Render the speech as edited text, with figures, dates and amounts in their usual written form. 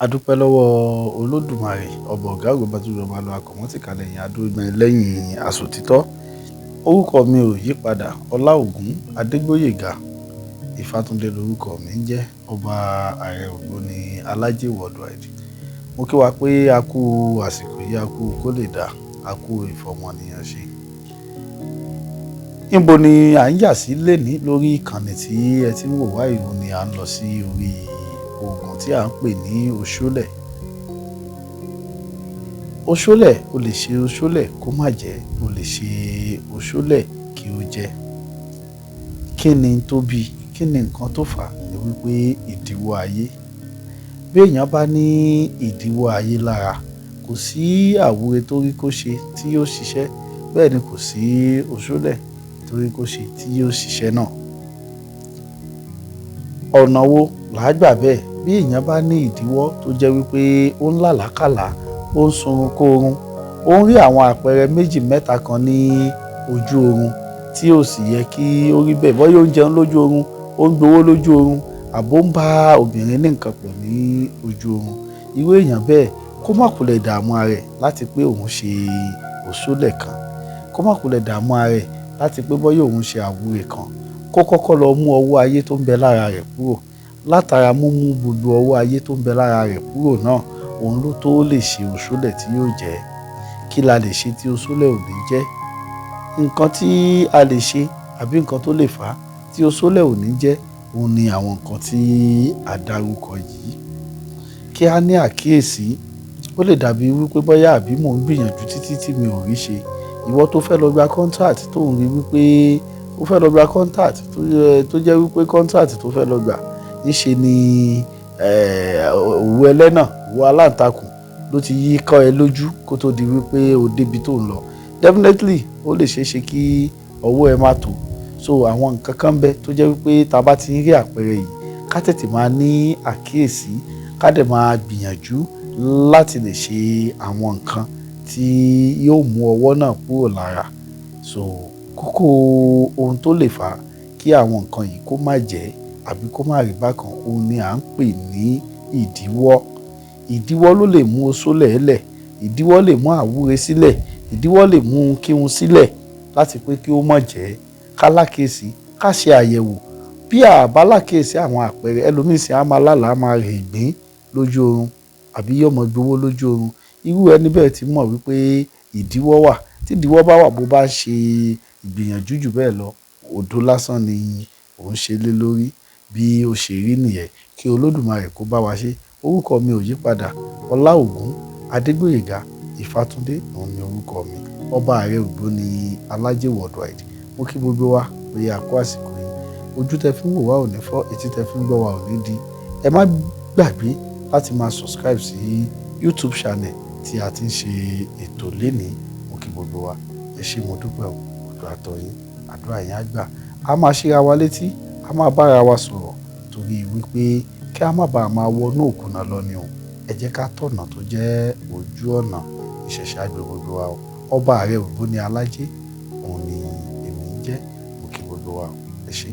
Adúpẹ́ lọ́wọ́ Olódùmarè, ọba ọ̀gá ògo bá tún lọ́ba lọ akọ̀mọ́tì kalẹ̀ yẹn adúgbẹ́ lẹ́yìn àsòtítọ́. Orúkọ mi ò yí padà, Ọláògún Adégbóyèga Ìfátúndé lórúkọ mi ń jẹ́, ọba ààrẹ ògbóni alájẹ worldwide. Mo kí wa pé a kú àsìkò yìí, a kú kó lè dá, a kú ìfọmọnìyàn ṣe. Níbo ni à ń yà sí lénìí lórí ìkànnì tí ẹ ti ń wò wá yìí ni à ń lọ sí orí oògùn tí à ń pè ní oṣólẹ̀. Oṣólẹ̀, o lè ṣe oṣólẹ̀ kó má jẹ́, o lè ṣe oṣólẹ̀ kí ó jẹ́. Kí ni tó bí? Kí ni nǹkan tó fà á? Ni wípé ìdíwọ́ ayé. Bí èèyàn bá ní ìdíwọ́ ayé lára, kò sí àwúre tó rí kó ṣe tí yóò ṣiṣẹ́, bẹ́ẹ̀ ni kò sí oṣólẹ̀ tó rí kó ṣe tí yóò ṣiṣẹ́ náà. Ọ̀nà wo làá gbà bẹ́ẹ̀? Bí èèyàn bá ní ìdíwọ́ tó jẹ́ wípé ó ń làlákàlà, ó ń sunrun kórun, ó ń rí àwọn àpẹẹrẹ méjì mẹ́ta kan ní ojú oorun tí ó sì yẹ kí ó rí bẹ́ẹ̀. Bọ́yá ó ń jẹun lójú oorun, ó ń gbowó lójú oorun, àbó ń bá obìnrin ní nǹkan pọ̀ ní ojú oorun. Irú èèyàn bẹ́ẹ̀ kó má kulẹ̀ dààmú ara rẹ̀ láti pé òun ṣe oṣólẹ̀ kan. Kó má kulẹ̀ dààmú ara rẹ̀ láti pé bọ́yá òun ṣe àwúre kan. Kó kọ́kọ́ lọ mú ọwọ́ ayé tó ń bẹ lára rẹ̀ kúrò. Látara mú gbogbo ọwọ́ ayé tó ń bẹ lára rẹ̀ kúrò náà, òun ló tó lè ṣe oṣólẹ̀ tí yóò jẹ́. Kí la lè ṣe tí oṣólẹ̀ ò ní jẹ́? Nǹkan tí a lè ṣe àbí nǹkan tó lè fà á tí oṣólẹ̀ ò ní jẹ́, òun ni àwọn nǹkan tí a dárúkọ yìí. Kí a ní àkíyèsí, ó lè dàbí wípé bọ́yá àbí mò ń gbìyànjú títí tí mi ò rí ṣe. Ìwọ tó fẹ́ lọ gba contract tó ń rí wípé ó fẹ́ lọ gba contract tó jẹ́ wípé contract tó fẹ́ lọ gbà níṣe ni òwú ẹlẹ́nà, òwú aláǹtakùn ló ti yí kọ́ ẹ lójú kó tó di wípé o débi tó ń lọ. Definitely ó lè ṣeé ṣe kí ọwọ́ ẹ má tó. So àwọn nǹkan kan bẹ tó jẹ́ wípé tá bá ti ń rí àpẹẹrẹ yìí, ká tètè máa ní àkíyèsí, ká dẹ̀ máa gbìyànjú láti lè ṣe àwọn nǹkan tí yóò mú ọwọ́ náà kúrò lára. So kókó ohun tó lè fà á kí àwọn nǹkan yìí kó má jẹ́ àbí kó má rí bákan, òun ni à ń pè ní ìdíwọ́. Ìdíwọ́ ló lè mú oṣólẹ̀ lẹ̀, ìdíwọ́ lè mú àwúre sílẹ̀, ìdíwọ́ lè mú kírun sílẹ̀ láti pé kí ó má jẹ́. Ká lákèésí, ká ṣe àyẹ̀wò. Bí a bá lákèésí àwọn àpẹẹrẹ, ẹlòmíì sì á máa lálàá, máa rìn ìgbín lójú oorun àbí yóò máa gbowó lójú oorun. Irú ẹni bẹ́ẹ̀ ti mọ̀ wípé ìdíwọ́ wà. Tí ìdíwọ́ bá wà, bó bá ṣe ìgbìyànjú jù bẹ́ẹ̀ lọ, òdo lásán ni òun ṣe lé lórí. Bí ó ṣe rí nìyẹn, kí Olódùmarè kó bá wa ṣe. Orúkọ mi ò yí padà, Ọláògún Adégbóyèga Ìfátúndé òun ni orúkọ mi, ọba ààrẹ ògbóni alájẹ worldwide. Mo kí gbogbo wa pé a kú àsìkò yìí. Ojú tẹ fi ń wò wá ò ní fọ́, etí tẹ fi ń gbọ́ wa ò ní di. Ẹ má gbàgbé láti máa subscribe sí YouTube channel tí a ti ń ṣe ètò lénìí. Mo kí gbogbo wa, ẹ ṣé mo dúpẹ́ o, ọ̀dọ̀ àtọ̀ yín, àdúrà yín á gbà. A máa ṣíra wa létí, a máa bára wa sọ̀rọ̀ torí wípé kí a má bàa máa wọnú òkúna lọ ni o. Ẹ jẹ́ ká tọ̀nà tó jẹ́ ojú ọ̀nà ìṣẹ̀ṣẹ̀ àgbẹ̀ gbogbo wa o. Ọba ààrẹ ògbóni alájẹ òun ni èmi ń jẹ́. Mo kí gbogbo wa, ẹ ṣé.